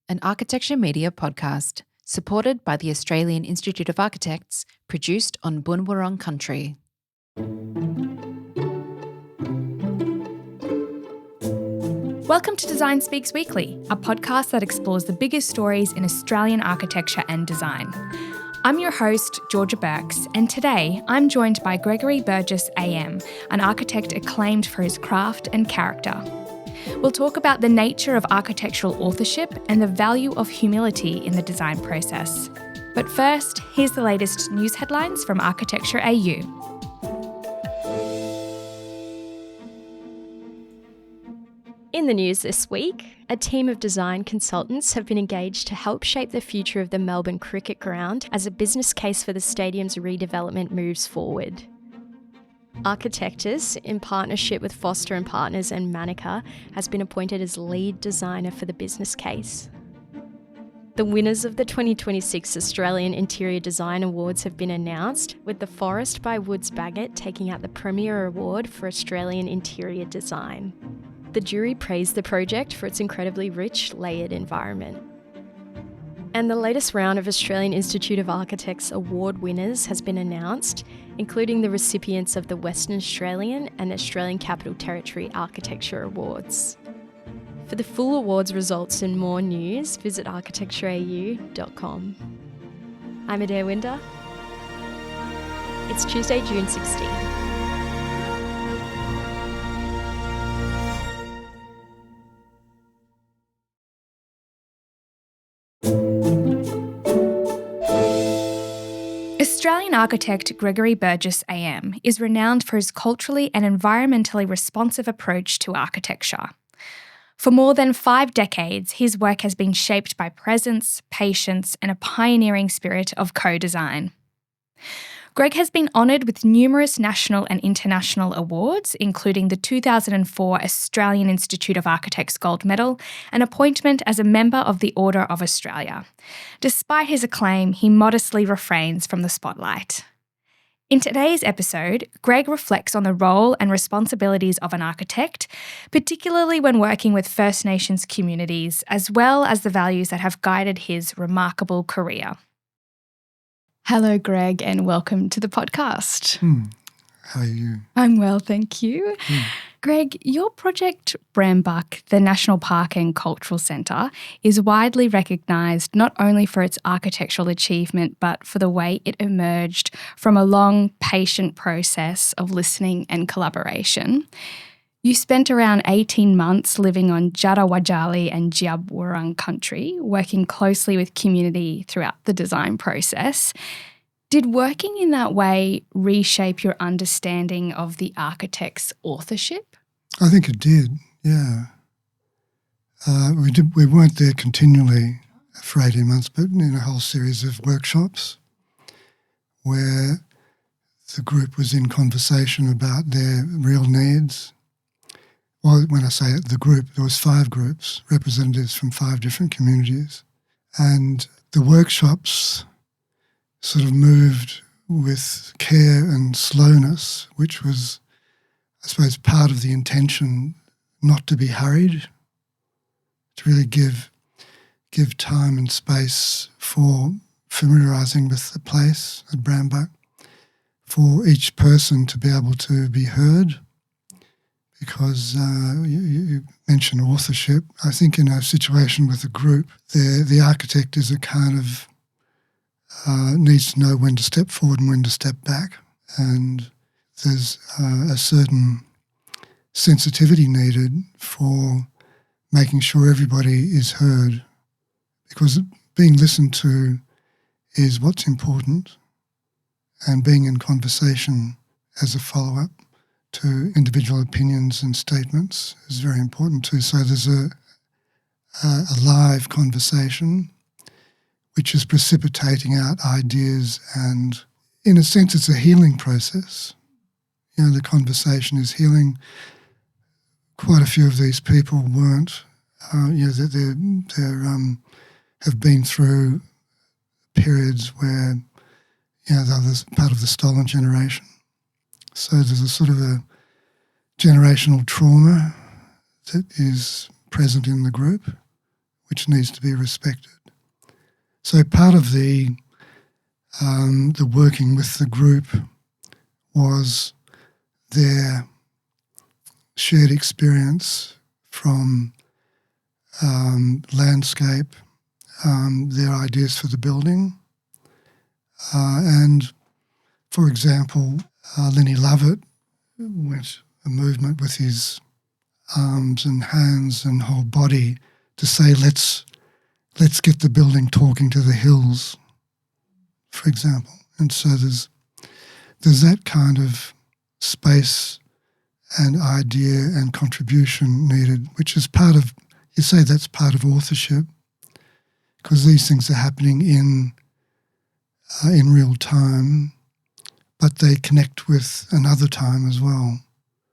an architecture media podcast, supported by the Australian Institute of Architects, produced on Boon Wurrung country. Welcome to Design Speaks Weekly, a podcast that explores the biggest stories in Australian architecture and design. I'm your host, Georgia Burks, and today I'm joined by Gregory Burgess AM, an architect acclaimed for his craft and character. We'll talk about the nature of architectural authorship and the value of humility in the design process. But first, here's the latest news headlines from Architecture AU. In the news this week, a team of design consultants have been engaged to help shape the future of the Melbourne Cricket Ground as a business case for the stadium's redevelopment moves forward. Architectus, in partnership with Foster & Partners and Manica, has been appointed as lead designer for the business case. The winners of the 2026 Australian Interior Design Awards have been announced, with the Forest by Woods Bagot taking out the premier award for Australian interior design. The jury praised the project for its incredibly rich, layered environment. And the latest round of Australian Institute of Architects award winners has been announced, including the recipients of the Western Australian and Australian Capital Territory Architecture Awards. For the full awards results and more news, visit architectureau.com. I'm Adair Winder. It's Tuesday, June 16th. Australian architect Gregory Burgess AM is renowned for his culturally and environmentally responsive approach to architecture. For more than 5 decades, his work has been shaped by presence, patience, and a pioneering spirit of co-design. Greg has been honoured with numerous national and international awards, including the 2004 Australian Institute of Architects Gold Medal and appointment as a member of the Order of Australia. Despite his acclaim, he modestly refrains from the spotlight. In today's episode, Greg reflects on the role and responsibilities of an architect, particularly when working with First Nations communities, as well as the values that have guided his remarkable career. Hello, Greg, and welcome to the podcast. How are you? I'm well, thank you. Greg, your project Brambuck, the National Park and Cultural Centre, is widely recognised not only for its architectural achievement, but for the way it emerged from a long, patient process of listening and collaboration. You spent around 18 months living on Jarawajali and Djab Wurrung country, working closely with community throughout the design process. Did working in that way reshape your understanding of the architect's authorship? I think it did, yeah. We weren't there continually for 18 months, but in a whole series of workshops where the group was in conversation about their real needs. Well, when I say it, the group, there was 5 groups, representatives from 5 different communities. And the workshops sort of moved with care and slowness, which was, I suppose, part of the intention not to be hurried, to really give time and space for familiarising with the place at Brambuck, for each person to be able to be heard. Because you mentioned authorship. I think in a situation with a group, the architect is a kind of needs to know when to step forward and when to step back. And there's a certain sensitivity needed for making sure everybody is heard. Because being listened to is what's important, and being in conversation as a follow-up to individual opinions and statements is very important too. So there's a live conversation which is precipitating out ideas, and in a sense it's a healing process. You know, the conversation is healing. Quite a few of these people weren't, they have been through periods where, you know, they're part of the stolen generation. So there's a sort of a generational trauma that is present in the group which needs to be respected. So part of the working with the group was their shared experience from landscape, their ideas for the building, and, for example, Lenny Lovett went a movement with his arms and hands and whole body to say, let's get the building talking to the hills, for example. And so there's that kind of space and idea and contribution needed, which is part of, you say that's part of authorship, because these things are happening in real time, but they connect with another time as well.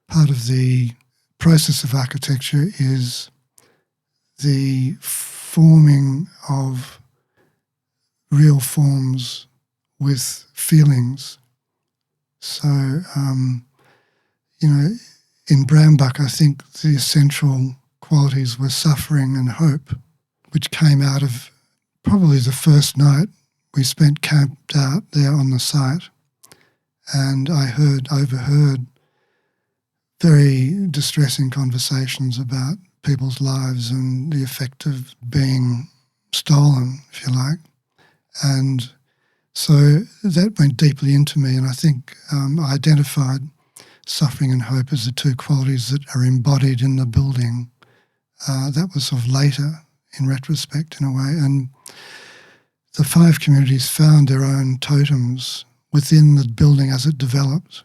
Part of the process of architecture is the forming of real forms with feelings. So, in Brambuck, I think the essential qualities were suffering and hope, which came out of probably the first night we spent camped out there on the site, and I overheard very distressing conversations about people's lives and the effect of being stolen, if you like. And so that went deeply into me, and I think I identified suffering and hope as the two qualities that are embodied in the building. That was sort of later, in retrospect, in a way. And the 5 communities found their own totems within the building as it developed.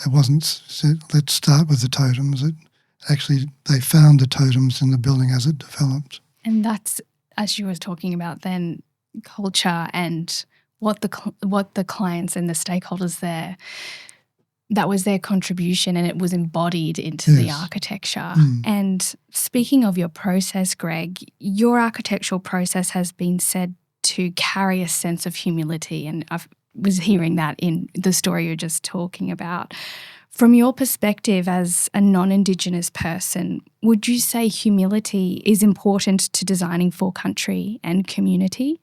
It wasn't said, let's start with the totems. They found the totems in the building as it developed. And that's, as you were talking about then, culture and what the clients and the stakeholders there, that was their contribution, and it was embodied into the architecture. And speaking of your process, Greg, your architectural process has been said to carry a sense of humility, and I was hearing that in the story you're just talking about. From your perspective as a non-Indigenous person, would you say humility is important to designing for country and community?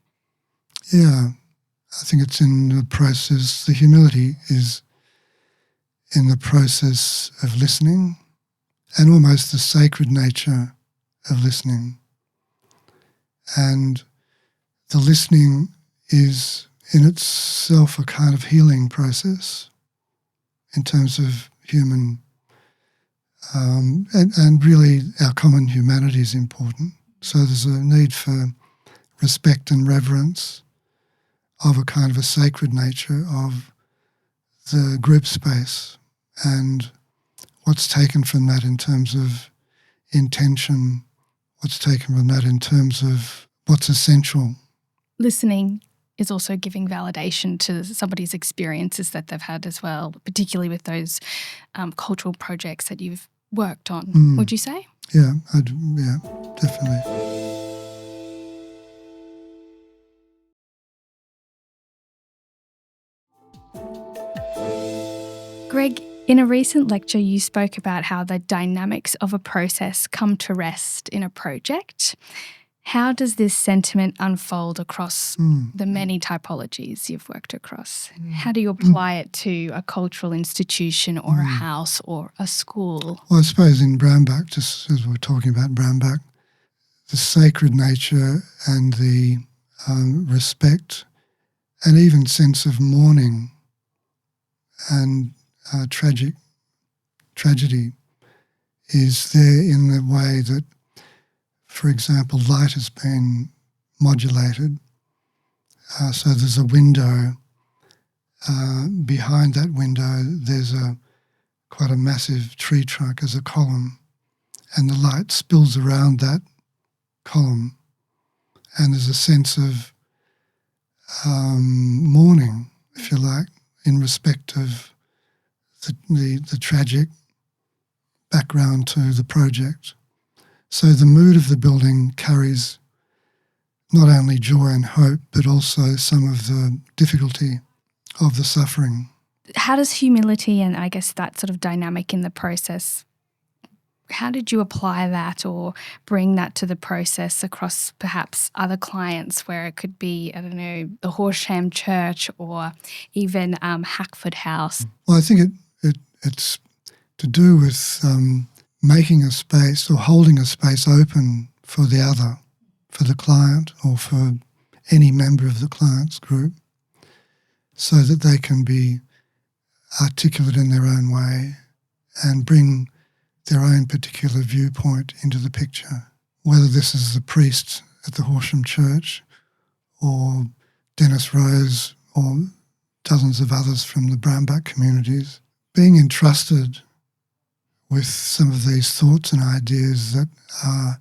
Yeah, I think it's in the process. The humility is in the process of listening, and almost the sacred nature of listening. And the listening is in itself a kind of healing process in terms of human, and really our common humanity is important. So there's a need for respect and reverence of a kind of a sacred nature of the group space, and what's taken from that in terms of intention, what's taken from that in terms of what's essential. Listening is also giving validation to somebody's experiences that they've had as well, particularly with those cultural projects that you've worked on, would you say? Yeah, definitely. Greg, in a recent lecture, you spoke about how the dynamics of a process come to rest in a project. How does this sentiment unfold across the many typologies you've worked across? How do you apply it to a cultural institution or a house or a school? Well, I suppose in Brambuck, just as we're talking about Brambuck, the sacred nature and the respect and even sense of mourning and tragedy is there in the way that, for example, light has been modulated. So there's a window. Behind that window, there's quite a massive tree trunk as a column, and the light spills around that column, and there's a sense of mourning, if you like, in respect of the tragic background to the project. So the mood of the building carries not only joy and hope, but also some of the difficulty of the suffering. How does humility and I guess that sort of dynamic in the process how did you apply that or bring that to the process across perhaps other clients where it could be, I don't know, the Horsham Church or even Hackford House? Well, I think it's to do with making a space or holding a space open for the other, for the client or for any member of the client's group, so that they can be articulate in their own way and bring their own particular viewpoint into the picture. Whether this is the priest at the Horsham Church or Dennis Rose or dozens of others from the Brownback communities, being entrusted with some of these thoughts and ideas that are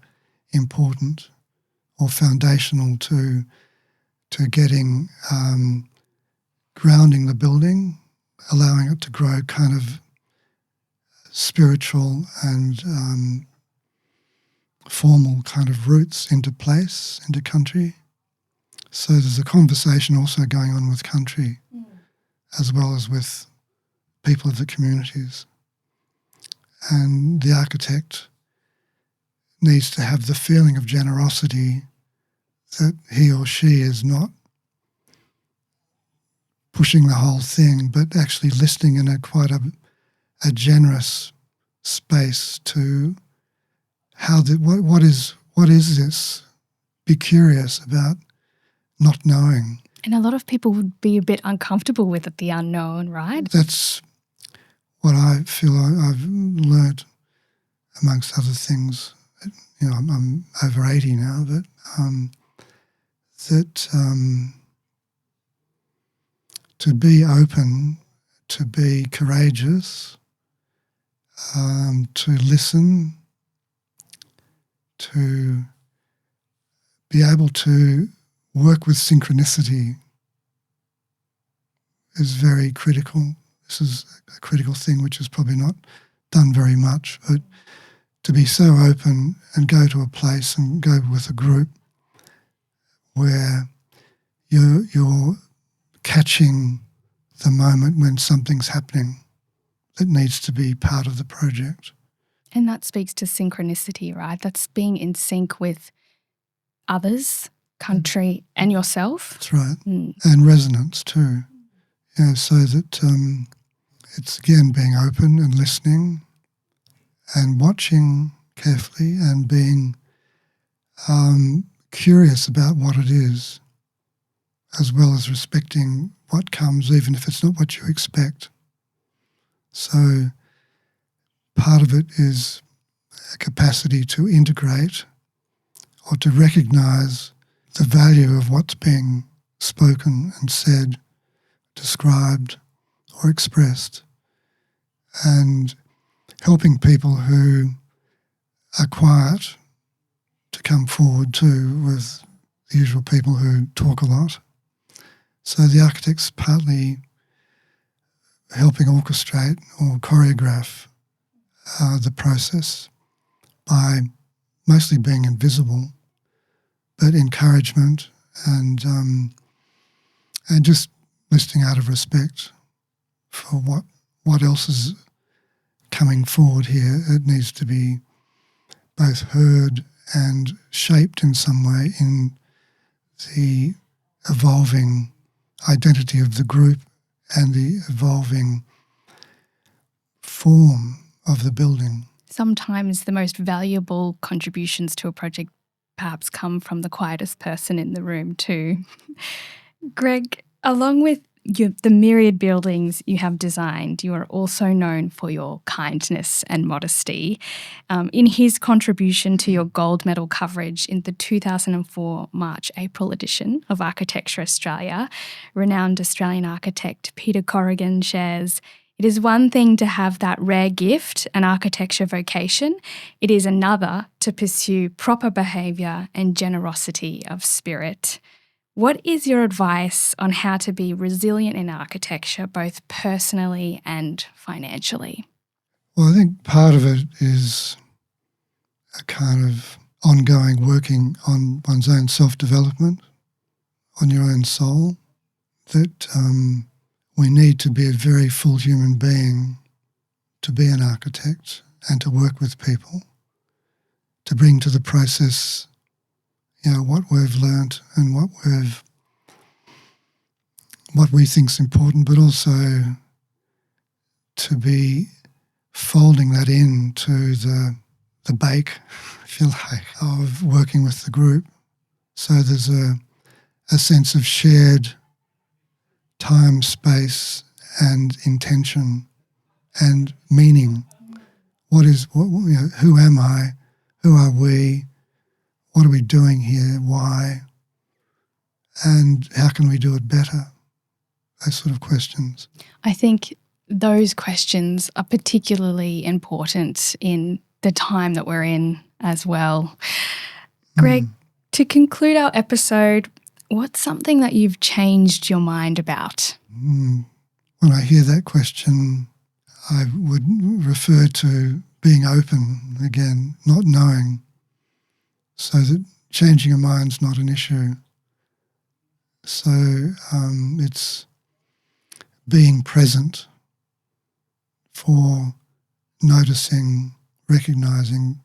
important or foundational to getting grounding the building, allowing it to grow kind of spiritual and formal kind of roots into place, into country. So there's a conversation also going on with country as well as with people of the communities. And the architect needs to have the feeling of generosity that he or she is not pushing the whole thing, but actually listening in quite a generous space to what is this? Be curious about not knowing. And a lot of people would be a bit uncomfortable with it, the unknown, right? That's what I feel I've learnt, amongst other things. You know, I'm over 80 now, but to be open, to be courageous, to listen, to be able to work with synchronicity is very critical. This is a critical thing which is probably not done very much, but to be so open and go to a place and go with a group where you're catching the moment when something's happening that needs to be part of the project. And that speaks to synchronicity, right? That's being in sync with others, country, and yourself. That's right. And resonance too. Yeah, so that it's again being open and listening and watching carefully and being curious about what it is, as well as respecting what comes, even if it's not what you expect. So part of it is a capacity to integrate or to recognise the value of what's being spoken and said, described or expressed, and helping people who are quiet to come forward too, with the usual people who talk a lot. So the architect's partly helping orchestrate or choreograph the process by mostly being invisible, but encouragement and just listening out of respect for what else is coming forward here. It needs to be both heard and shaped in some way in the evolving identity of the group and the evolving form of the building. Sometimes the most valuable contributions to a project perhaps come from the quietest person in the room too. Greg, along with the myriad buildings you have designed, you are also known for your kindness and modesty. In his contribution to your gold medal coverage in the 2004 March-April edition of Architecture Australia, renowned Australian architect Peter Corrigan shares, "It is one thing to have that rare gift, an architecture vocation. It is another to pursue proper behaviour and generosity of spirit." What is your advice on how to be resilient in architecture, both personally and financially? Well, I think part of it is a kind of ongoing working on one's own self-development, on your own soul, that we need to be a very full human being to be an architect. and to work with people, to bring to the process, what we've learnt and what we think's important, but also to be folding that into the bake, if you like, of working with the group. So there's a sense of shared time, space, and intention and meaning. Who am I? Who are we? What are we doing here? Why? And how can we do it better? Those sort of questions. I think those questions are particularly important in the time that we're in as well. Greg, to conclude our episode, what's something that you've changed your mind about? When I hear that question, I would refer to being open again, not knowing, so that changing a mind's not an issue. So it's being present for noticing, recognising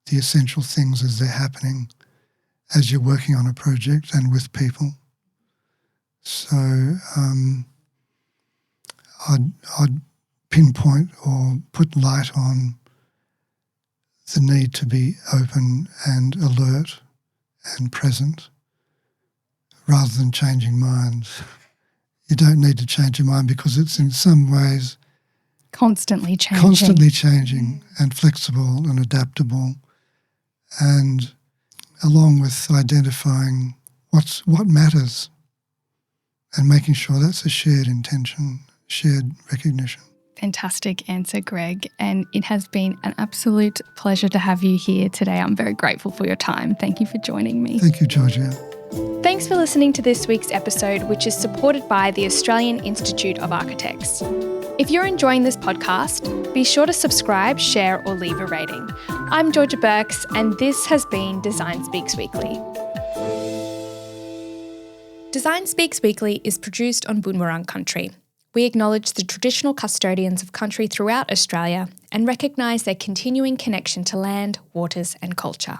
the essential things as they're happening as you're working on a project and with people. So I'd pinpoint or put light on the need to be open and alert and present rather than changing minds. You don't need to change your mind because it's in some ways Constantly changing and flexible and adaptable, and along with identifying what matters and making sure that's a shared intention, shared recognition. Fantastic answer, Greg. And it has been an absolute pleasure to have you here today. I'm very grateful for your time. Thank you for joining me. Thank you, Georgia. Thanks for listening to this week's episode, which is supported by the Australian Institute of Architects. If you're enjoying this podcast, be sure to subscribe, share, or leave a rating. I'm Georgia Burks, and this has been Design Speaks Weekly. Design Speaks Weekly is produced on Boon Wurrung country. We acknowledge the traditional custodians of country throughout Australia and recognise their continuing connection to land, waters, and culture.